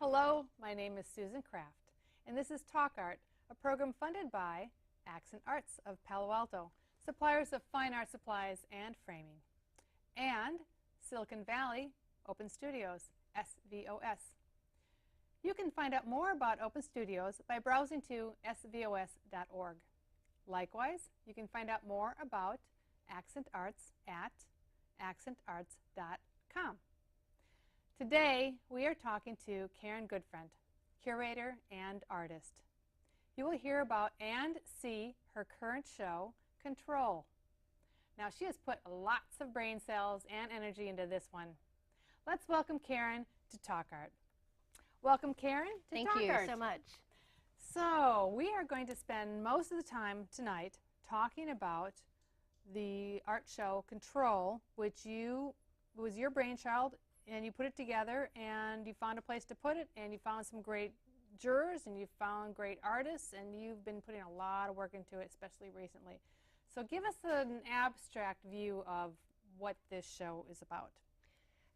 Hello, my name is Susan Kraft, and this is Talk Art, a program funded by Accent Arts of Palo Alto, suppliers of fine art supplies and framing, and Silicon Valley Open Studios, SVOS. You can find out more about Open Studios by browsing to svos.org. Likewise, you can find out more about Accent Arts at accentarts.com. Today, we are talking to Karen Gutfreund, curator and artist. You will hear about and see her current show, Control. Now, she has put lots of brain cells and energy into this one. Let's welcome Karen to Talk Art. Welcome, Karen, to Talk Art. Thank you so much. So, we are going to spend most of the time tonight talking about the art show Control, which was your brainchild, and you put it together, and you found a place to put it, and you found some great jurors, and you found great artists, and you've been putting a lot of work into it, especially recently. So give us an abstract view of what this show is about.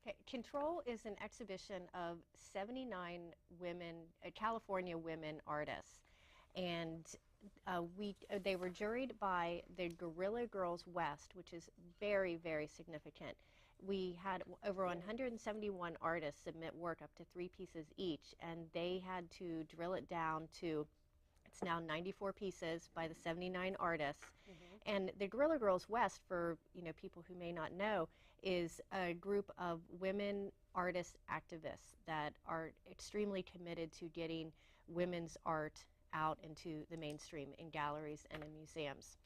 Okay, Control is an exhibition of 79 women, California women artists, and they were juried by the Guerrilla Girls West, which is very, very significant. We had over 171 artists submit work up to 3 pieces each, and they had to drill it down to, it's now 94 pieces by the 79 artists. And the Guerrilla Girls West, for people who may not know, is a group of women artist activists that are extremely committed to getting women's art out into the mainstream in galleries and in museums.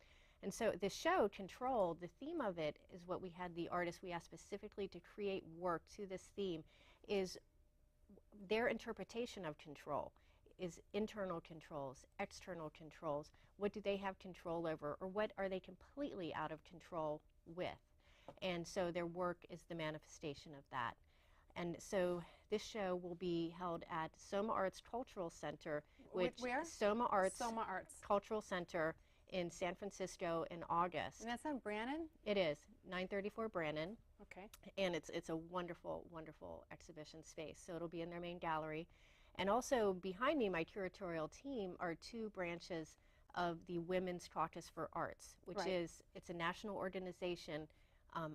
And so the show, Control, the theme of it is what we had the artists, we asked specifically to create work to this theme, is their interpretation of control. Is internal controls, external controls, what do they have control over, or what are they completely out of control with? And so their work is the manifestation of that. And so this show will be held at Soma Arts Cultural Center, which Where? Soma Arts Arts Cultural Center in San Francisco in August. And that's on Brannan? It is, 934 Brannan. Okay. And it's a wonderful, wonderful exhibition space. So it'll be in their main gallery. And also behind me, my curatorial team, are 2 branches of the Women's Caucus for Arts, which is, it's a national organization.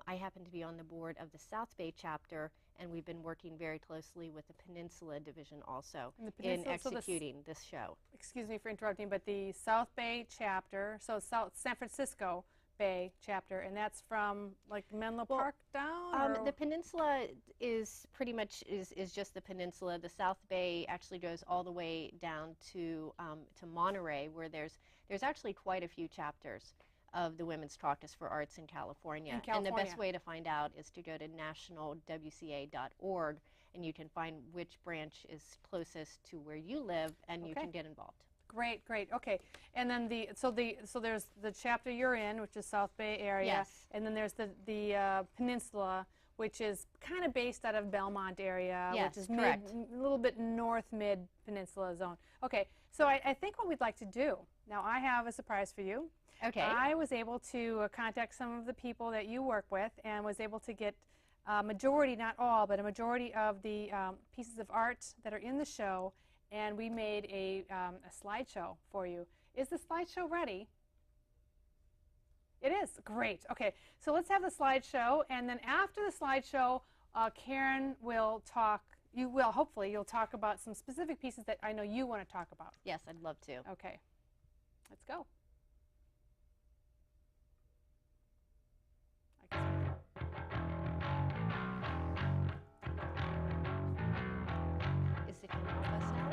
I happen to be on the board of the South Bay chapter, and we've been working very closely with the Peninsula Division also in executing this show. Excuse me for interrupting, but the South Bay chapter, so San Francisco Bay chapter, and that's from like Menlo Park down? The Peninsula is pretty much is just the Peninsula. The South Bay actually goes all the way down to Monterey, where there's actually quite a few chapters of the Women's Caucus for Arts in California. And the best way to find out is to go to nationalwca.org, and you can find which branch is closest to where you live, and you can get involved. Great, great. Okay, and then so there's the chapter you're in, which is South Bay area. Yes. And then there's the Peninsula, which is kind of based out of Belmont area, yes, which is a little bit north mid peninsula zone. Okay, so I think what we'd like to do now, I have a surprise for you. Okay. I was able to contact some of the people that you work with, and was able to get a majority, not all, but a majority of the pieces of art that are in the show. And we made a slideshow for you. Is the slideshow ready? It is? Great. Okay, so let's have the slideshow, and then after the slideshow, Karen will talk, hopefully, you'll talk about some specific pieces that I know you want to talk about. Yes, I'd love to. Okay, let's go. Is it going to help us now?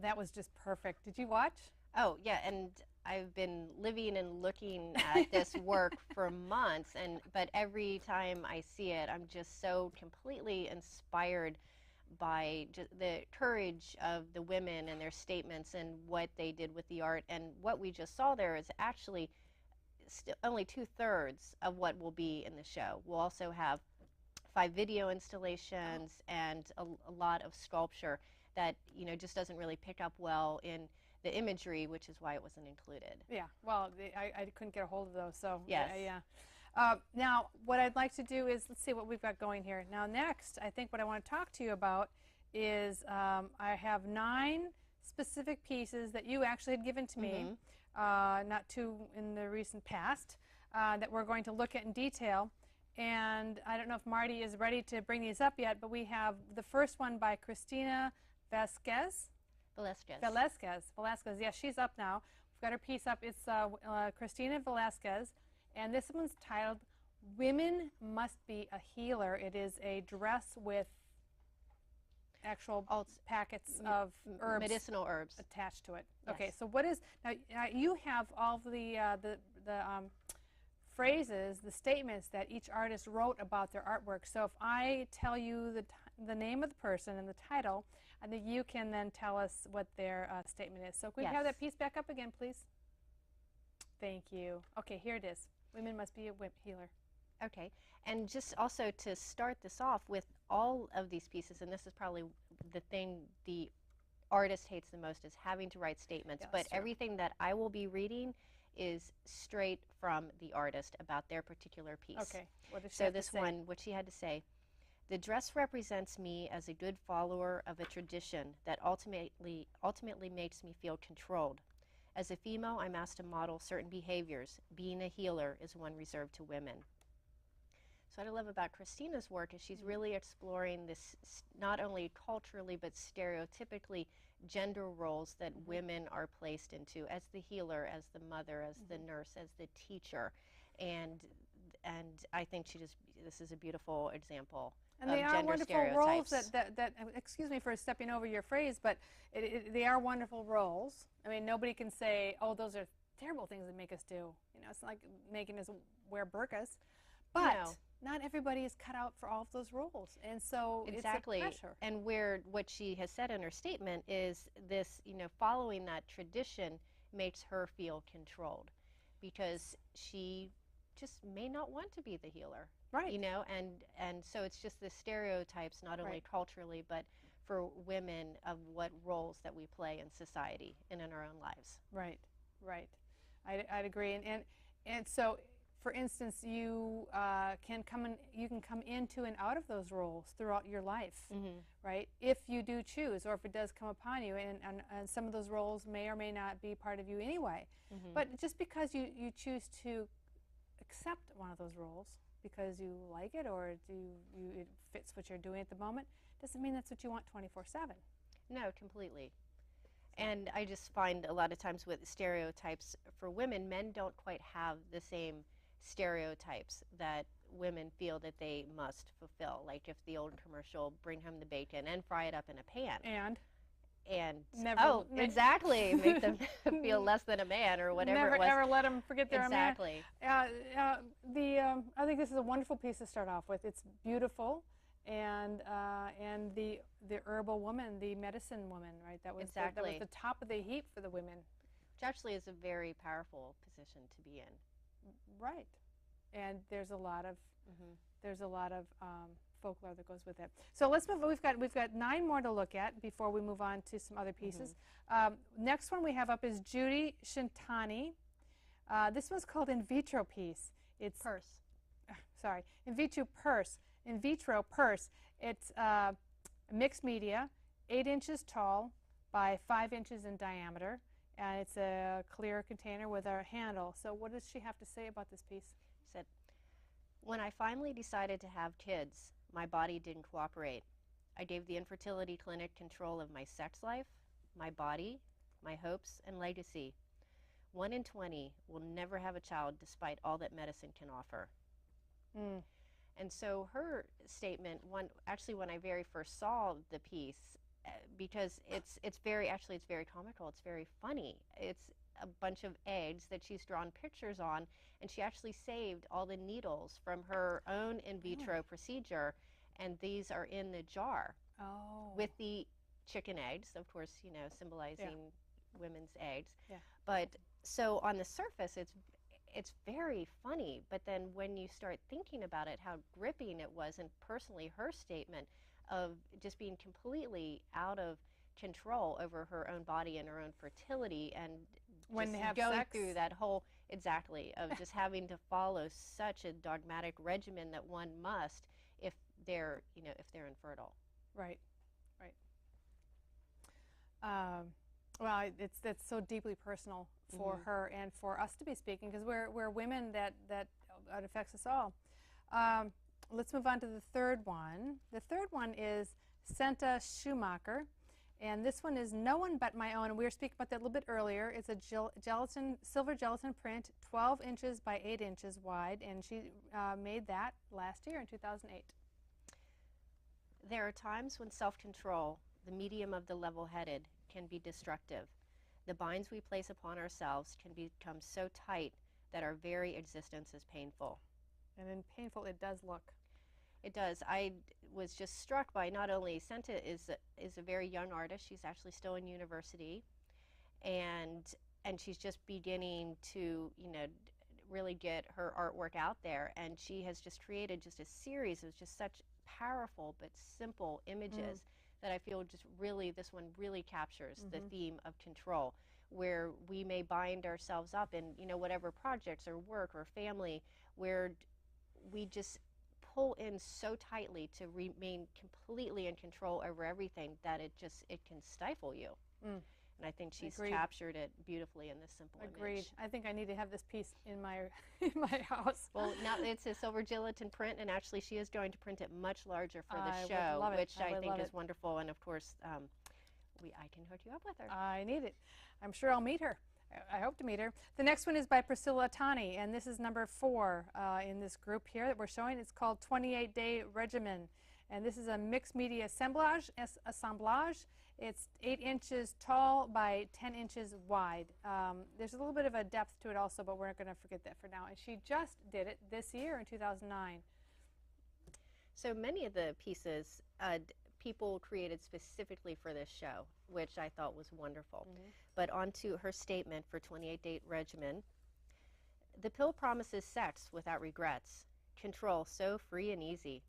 that was just perfect. Did you watch? Oh, yeah, and I've been living and looking at this work for months, but every time I see it, I'm just so completely inspired by just the courage of the women and their statements and what they did with the art. And what we just saw there is actually only 2/3 of what will be in the show. We'll also have 5 video installations and a lot of sculpture that, you know, just doesn't really pick up well in the imagery, which is why it wasn't included. Yeah, well, I couldn't get a hold of those, so Yes. yeah. Now, what I'd like to do is, let's see what we've got going here. Now, next, I think what I want to talk to you about is I have 9 specific pieces that you actually had given to me, not too in the recent past, that we're going to look at in detail. And I don't know if Marty is ready to bring these up yet, but we have the first one by Christina Velasquez. Velasquez. Yeah, she's up now. We've got her piece up. It's Christina Velasquez, and this one's titled "Women Must Be a Healer." It is a dress with actual packets of herbs, medicinal herbs, attached to it. Yes. Okay, so what is now? You have all the phrases, the statements that each artist wrote about their artwork. So if I tell you the name of the person and the title, I think you can then tell us what their statement is. So could we have that piece back up again, please? Thank you. Okay, here it is. Women must be a healer. Okay, and just also to start this off with all of these pieces, and this is probably the thing the artist hates the most, is having to write statements. But everything that I will be reading is straight from the artist about their particular piece. Okay, what does she so have to this say? one, what she had to say: the dress represents me as a good follower of a tradition that ultimately makes me feel controlled. As a female, I'm asked to model certain behaviors. Being a healer is one reserved to women. So what I love about Christina's work is she's really exploring this not only culturally but stereotypically gender roles that women are placed into, as the healer, as the mother, as the nurse, as the teacher, and I think this is a beautiful example. And they are wonderful roles that excuse me for stepping over your phrase, but they are wonderful roles. I mean, nobody can say, oh, those are terrible things that make us do. You know, it's like making us wear burqas. But not everybody is cut out for all of those roles, and so exactly. It's a pressure. And what she has said in her statement is this: following that tradition makes her feel controlled, because she just may not want to be the healer, right? And so it's just the stereotypes, not only culturally but for women, of what roles that we play in society and in our own lives. Right. I'd agree, and so. For instance, you can come into and out of those roles throughout your life, right? If you do choose, or if it does come upon you, and some of those roles may or may not be part of you anyway. But just because you choose to accept one of those roles because you like it or it fits what you're doing at the moment, doesn't mean that's what you want 24/7. No, completely. And I just find a lot of times with stereotypes for women, men don't quite have the same stereotypes that women feel that they must fulfill. Like if the old commercial, bring home the bacon and fry it up in a pan. And exactly, make them feel less than a man or whatever it was. Never ever let them forget they're exactly. a man. I think this is a wonderful piece to start off with. It's beautiful, and the herbal woman, the medicine woman, right? That was that was the top of the heap for the women. Which actually is a very powerful position to be in. Right, and there's a lot of folklore that goes with it. So let's move. We've got 9 more to look at before we move on to some other pieces. Next one we have up is Judy Shintani. This one's called In Vitro Piece. It's purse. Sorry, In Vitro Purse. In Vitro Purse. It's mixed media, 8 inches tall by 5 inches in diameter. And it's a clear container with a handle. So what does she have to say about this piece? She said, when I finally decided to have kids, my body didn't cooperate. I gave the infertility clinic control of my sex life, my body, my hopes, and legacy. 1 in 20 will never have a child despite all that medicine can offer. And so her statement, actually when I very first saw the piece, because it's very, actually it's very comical, it's very funny. It's a bunch of eggs that she's drawn pictures on, and she actually saved all the needles from her own in vitro procedure, and these are in the jar with the chicken eggs, of course, you know, symbolizing women's eggs. But so on the surface it's very funny, but then when you start thinking about it, how gripping it was, and personally her statement of just being completely out of control over her own body and her own fertility, and when just they have going sex? through that whole, exactly, of just having to follow such a dogmatic regimen that one must if they're, you know, if they're infertile. Right, right. Well, that's so deeply personal for her and for us to be speaking, because we're women that it affects us all. Let's move on to the third one. The third one is Senta Schumacher, and this one is No One But My Own, and we were speaking about that a little bit earlier. It's a silver gelatin print, 12 inches by 8 inches wide, and she made that last year in 2008. There are times when self-control, the medium of the level-headed, can be destructive. The binds we place upon ourselves can become so tight that our very existence is painful. And then painful it does look. It does. I was just struck by, not only Senta is a very young artist, she's actually still in university, and she's just beginning to, you know, really get her artwork out there, and she has just created just a series of just such powerful but simple images that I feel just really, this one really captures the theme of control, where we may bind ourselves up in, you know, whatever projects or work or family, where we just pull in so tightly to remain completely in control over everything that it can stifle you. And I think she's captured it beautifully in this simple image. I think I need to have this piece in my in my house. Well, now it's a silver gelatin print, and actually she is going to print it much larger for the I show, would love it. which I would think love is it. wonderful. And of course, I can hook you up with her. I need it. I'm sure I'll meet her. I hope to meet her. The next one is by Priscilla Tani, and this is number 4 in this group here that we're showing. It's called 28-Day Regimen, and this is a mixed media assemblage. It's 8 inches tall by 10 inches wide. There's a little bit of a depth to it also, but we're not going to forget that for now. And she just did it this year in 2009. So many of the pieces people created specifically for this show, which I thought was wonderful. But onto her statement for 28-Day Regimen. The pill promises sex without regrets, control so free and easy.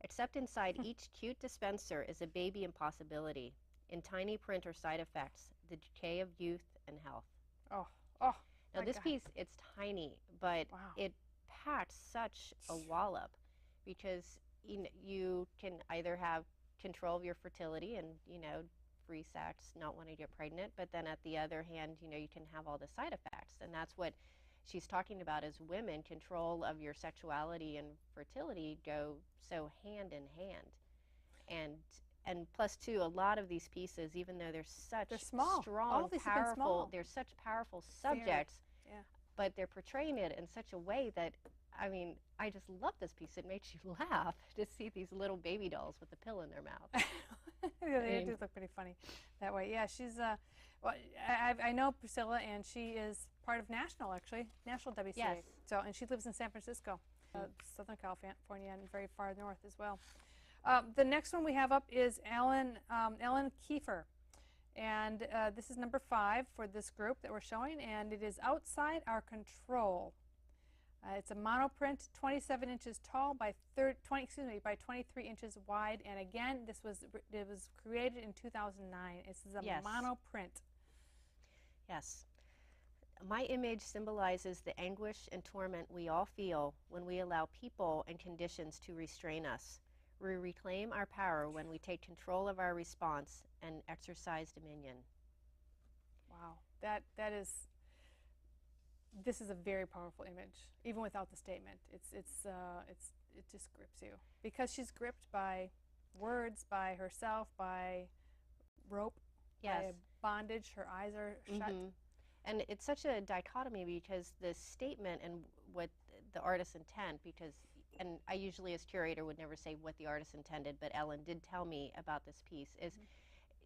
Except inside each cute dispenser is a baby impossibility. In tiny print are side effects, the decay of youth and health. Now this piece, it's tiny, but it packs such a wallop, because you can either have control of your fertility and, you know, free sex, not wanting to get pregnant, but then at the other hand, you know, you can have all the side effects, and that's what she's talking about as women. Control of your sexuality and fertility go so hand in hand, and plus too, a lot of these pieces, even though they're small, strong, powerful, they're such powerful subjects, but they're portraying it in such a way that, I mean, I just love this piece. It makes you laugh to see these little baby dolls with a pill in their mouth. They do look pretty funny that way. Yeah, she's well, I know Priscilla, and she is part of National, actually, National WCA. Yes. So, and she lives in San Francisco, Southern California, and very far north as well. The next one we have up is Ellen Kiefer, and this is number 5 for this group that we're showing, and it is Outside Our Control. It's a monoprint, 27 inches tall by 23 inches wide, and again, it was created in 2009. This is a monoprint. Yes. My image symbolizes the anguish and torment we all feel when we allow people and conditions to restrain us. We reclaim our power when we take control of our response and exercise dominion. Wow, this is a very powerful image, even without the statement. It just grips you, because she's gripped by words, by herself, by rope, by bondage. Her eyes are shut. And it's such a dichotomy, because the statement and what the artist's intent, and I usually as curator would never say what the artist intended, but Ellen did tell me about this piece, is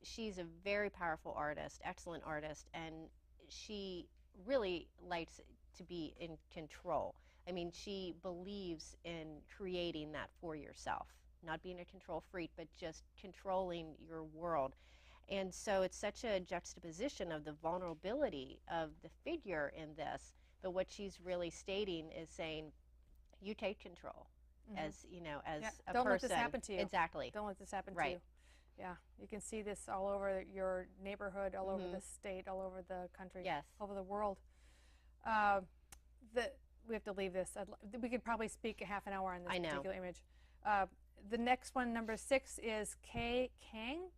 she's a very powerful artist, excellent artist, and she really likes to be in control. I mean, she believes in creating that for yourself, not being a control freak, but just controlling your world. And so it's such a juxtaposition of the vulnerability of the figure in this, but what she's really stating is saying, you take control as, you know, as a Don't person. let this happen to you. Exactly. Don't let this happen to Right. you. Yeah, you can see this all over your neighborhood, all over the state, all over the country, Yes. all over the world. We have to leave this. We could probably speak a half an hour on this I know. particular image. The next one, number 6, is Kay Kang.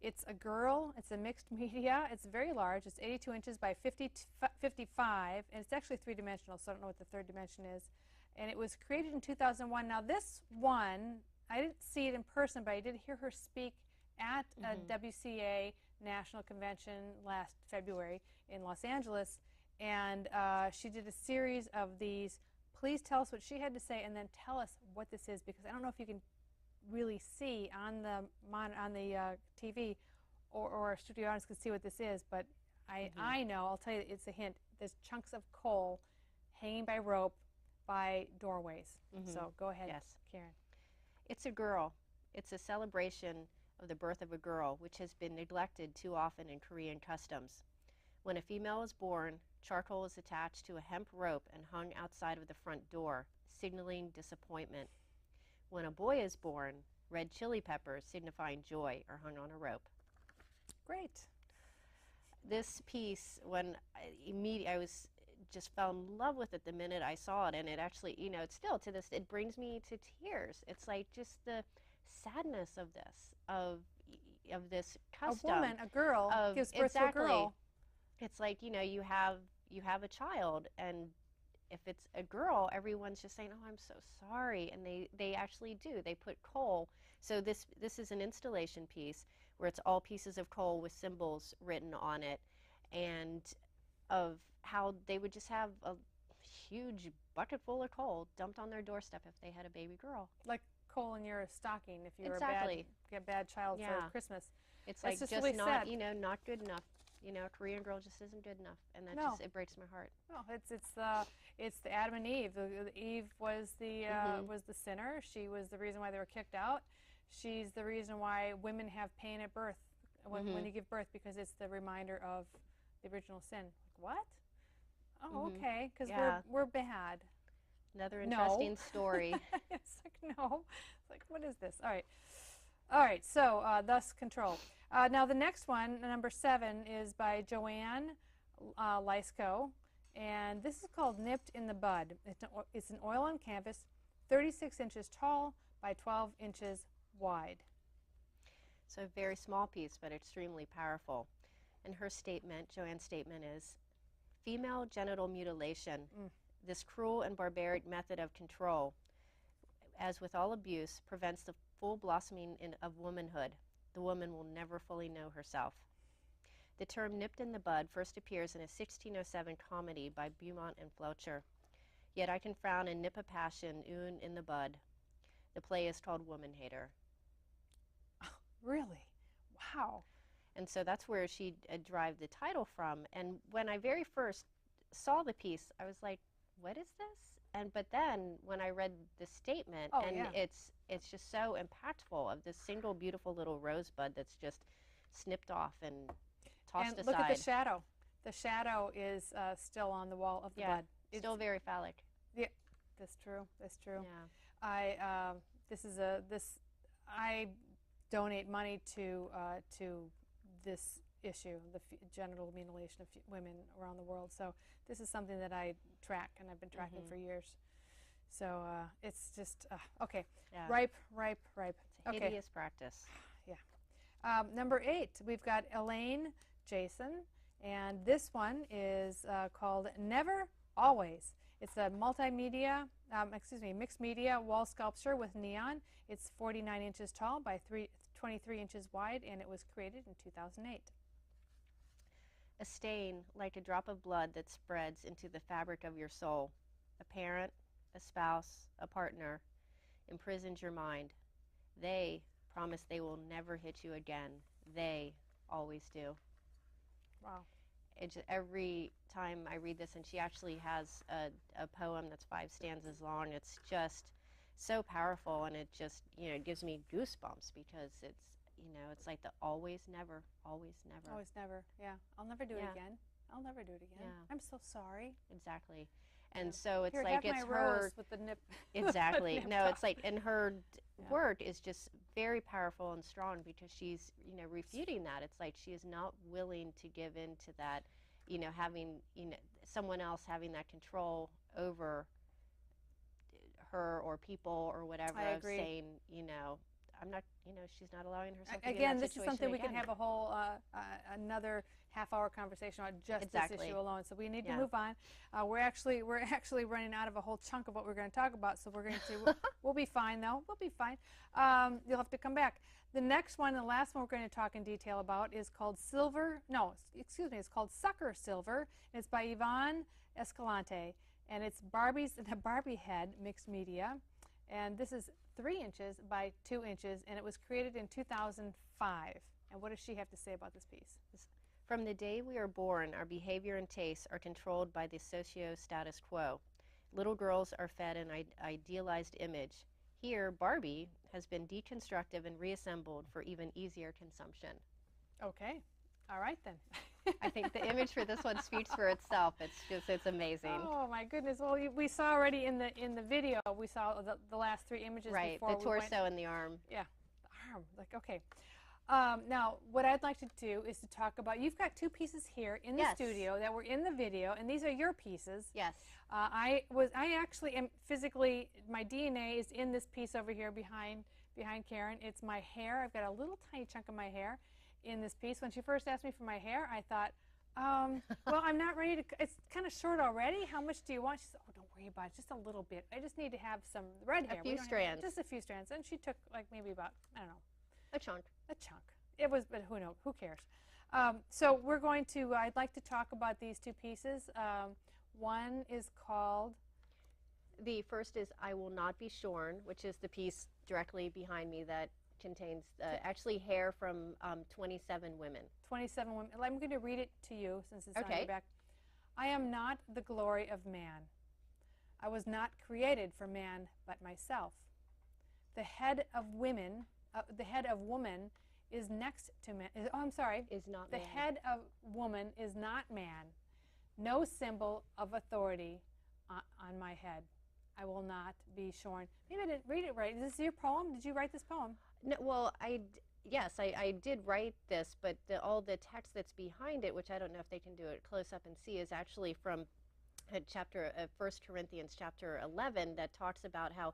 It's a girl. It's a mixed media. It's very large. It's 82 inches by 55, and it's actually three-dimensional, so I don't know what the third dimension is. And it was created in 2001. Now, this one, I didn't see it in person, but I did hear her speak at a WCA National Convention last February in Los Angeles, and she did a series of these. Please tell us what she had to say, and then tell us what this is, because I don't know if you can really see on the TV, or our studio audience can see what this is, but I know, I'll tell you, it's a hint. There's chunks of coal hanging by rope by doorways. So go ahead, Yes. Karen. It's a girl. It's a celebration of the birth of a girl, which has been neglected too often in Korean customs. When a female is born, charcoal is attached to a hemp rope and hung outside of the front door, signaling disappointment. When a boy is born, red chili peppers, signifying joy, are hung on a rope. Great. This piece, when I was just fell in love with it the minute I saw it, and it actually, you know, it's still to this, it brings me to tears. It's like just the sadness of this custom. A woman, a girl, gives birth to a girl. It's like, you know, you have a child, and if it's a girl, everyone's just saying, oh, I'm so sorry, and they actually do. They put coal. So this is an installation piece where it's all pieces of coal with symbols written on it, and of how they would just have a huge bucket full of coal dumped on their doorstep if they had a baby girl. Like coal in your stocking if you're Exactly. a bad child for Christmas. It's That's like just really not, sad. you know, not good enough. You know, a Korean girl just isn't good enough, and that No. just, it breaks my heart. No, it's the Adam and Eve. Eve was the sinner. She was the reason why they were kicked out. She's the reason why women have pain at birth when you give birth, because it's the reminder of the original sin. Like, what? Oh, okay, because we're bad. Another interesting story. It's like, no. It's like, what is this? All right, so thus control. Now the next one, number 7, is by Joanne Lysko, and this is called Nipped in the Bud. It's an oil on canvas, 36 inches tall by 12 inches wide. So a very small piece, but extremely powerful. And her statement, Joanne's statement, is, female genital mutilation, this cruel and barbaric method of control, as with all abuse, prevents the full blossoming of womanhood. The woman will never fully know herself. The term nipped in the bud first appears in a 1607 comedy by Beaumont and Fletcher. Yet I can frown and nip a passion e'en in the bud. The play is called Woman Hater. Really? Wow. And so that's where she derived the title from. And when I very first saw the piece, I was like, what is this? But then when I read the statement, it's just so impactful, of this single beautiful little rosebud that's just snipped off and tossed aside. Look at the shadow. The shadow is still on the wall of the bud. It's still very phallic. Yeah, that's true. That's true. Yeah. I donate money to this issue, the genital mutilation of women around the world. So this is something that I track, and I've been tracking for years. So it's just, okay, Yeah. ripe. It's a hideous practice. Yeah. Number 8, we've got Elaine Jason, and this one is called Never Always. It's a multimedia, mixed media wall sculpture with neon. It's 49 inches tall by 23 inches wide, and it was created in 2008. A stain, like a drop of blood that spreads into the fabric of your soul. A parent, a spouse, a partner, imprisons your mind. They promise they will never hit you again. They always do. Wow. Every time I read this, and she actually has a poem that's 5 stanzas long. It's just so powerful, and it just, it gives me goosebumps because it's like the always never, always never. Always never. Yeah. I'll never do it again. I'll never do it again. Yeah. I'm so sorry. Exactly. And so it's Here, like have it's my her rose with the nip. exactly. nip No, top. it's like, and her work is just very powerful and strong because she's refuting that. It's like she is not willing to give in to that, having someone else having that control over her or people or whatever. I agree. Saying, I'm not, she's not allowing herself to Again, be in that this is situation something we again. can have a whole another half-hour conversation on just this issue alone. So we need to move on. We're actually running out of a whole chunk of what we're going to talk about. So we're going to we'll be fine though. We'll be fine. You'll have to come back. The next one, the last one we're going to talk in detail about is called it's called Sucker Silver. And it's by Yvonne Escalante, and it's the Barbie head mixed media. And this is 3 inches by 2 inches, and it was created in 2005. And what does she have to say about this piece? From the day we are born, our behavior and tastes are controlled by the socio-status quo. Little girls are fed an idealized image. Here, Barbie has been deconstructed and reassembled for even easier consumption. Okay. All right, then. I think the image for this one speaks for itself. It's amazing. Oh my goodness! Well, we saw already in the video. We saw the last 3 images. Right, before the torso and the arm. Yeah, the arm. Like, okay. Now, what I'd like to do is to talk about. You've got 2 pieces here in the studio that were in the video, and these are your pieces. Yes. I actually am physically. My DNA is in this piece over here behind Karen. It's my hair. I've got a little tiny chunk of my hair in this piece. When she first asked me for my hair, I thought, well, I'm not ready to, it's kind of short already. How much do you want? She said, oh, don't worry about it, just a little bit. I just need to have some red hair. A few strands. Just a few strands. And she took like maybe about, I don't know. A chunk. A chunk. It was, but who knows, who cares? So we're going to, I'd like to talk about these 2 pieces. One is called? The first is I Will Not Be Shorn, which is the piece directly behind me that contains actually hair from 27 women. 27 women. I'm going to read it to you since it's on your back. I am not the glory of man. I was not created for man but myself. The head of woman is next to man. Is not the man. head of woman is not man. No symbol of authority on my head. I will not be shorn. Maybe I didn't read it right. Is this your poem? Did you write this poem? No, well, yes, I did write this, but all the text that's behind it, which I don't know if they can do it close up and see, is actually from a chapter of 1 Corinthians chapter 11 that talks about how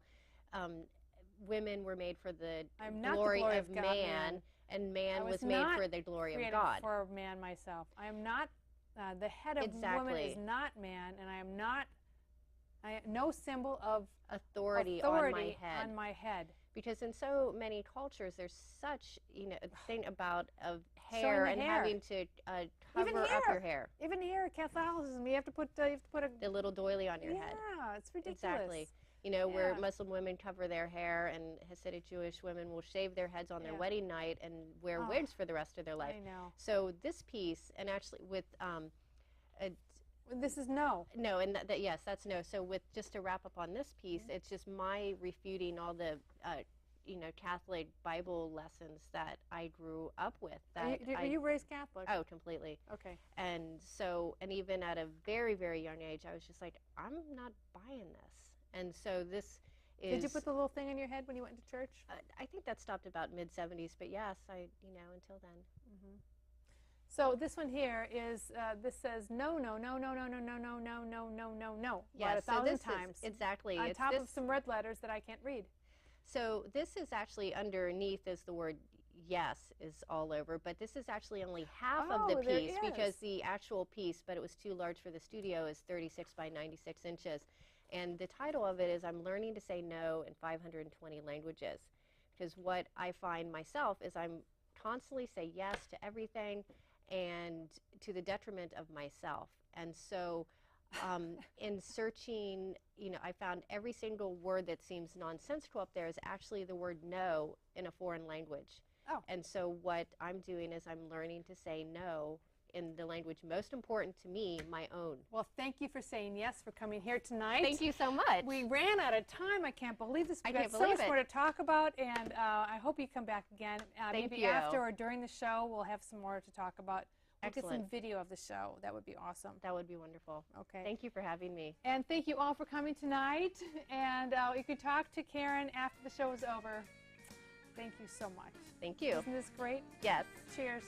women were made for the glory of man, and man was made for the glory of God. For man myself. I am not, the head of woman is not man, and I am not, no symbol of authority on my head. Because in so many cultures, there's such a thing about hair and having to cover up your hair. Even here, Catholicism, you have to put a the little doily on your head. Yeah, it's ridiculous. Exactly. Where Muslim women cover their hair, and Hasidic Jewish women will shave their heads on their wedding night and wear wigs for the rest of their life. I know. So this piece, and actually with this is no. No, and yes, that's no. So with just to wrap up on this piece, it's just my refuting all the Catholic Bible lessons that I grew up with. Were you raised Catholic? Oh, completely. Okay. And so, and even at a very, very young age, I was just like, I'm not buying this. And so this is. Did you put the little thing on your head when you went to church? I think that stopped about mid-70s, but yes, until then. Mm-hmm. So this one here is, this says no, no, no, no, no, no, no, no, no, no, no, no, no. Yes, about 1,000 times. Exactly. On top of some red letters that I can't read. So this is actually underneath is the word yes is all over, but this is actually only half of the piece because the actual piece, but it was too large for the studio, is 36 by 96 inches. And the title of it is I'm Learning to Say No in 520 Languages. Because what I find myself is I'm constantly say yes to everything and to the detriment of myself. And so in searching, I found every single word that seems nonsensical up there is actually the word no in a foreign language. Oh. And so what I'm doing is I'm learning to say no in the language most important to me, my own. Well, thank you for saying yes, for coming here tonight. Thank you so much. We ran out of time. I can't believe this. I We've can't got so believe much it. more to talk about, and I hope you come back again. Thank Maybe you. after or during the show, we'll have some more to talk about. We'll get some Excellent. video of the show. That would be awesome. That would be wonderful. Okay. Thank you for having me. And thank you all for coming tonight. And you can talk to Karen after the show is over. Thank you so much. Thank you. Isn't this great? Yes. Cheers.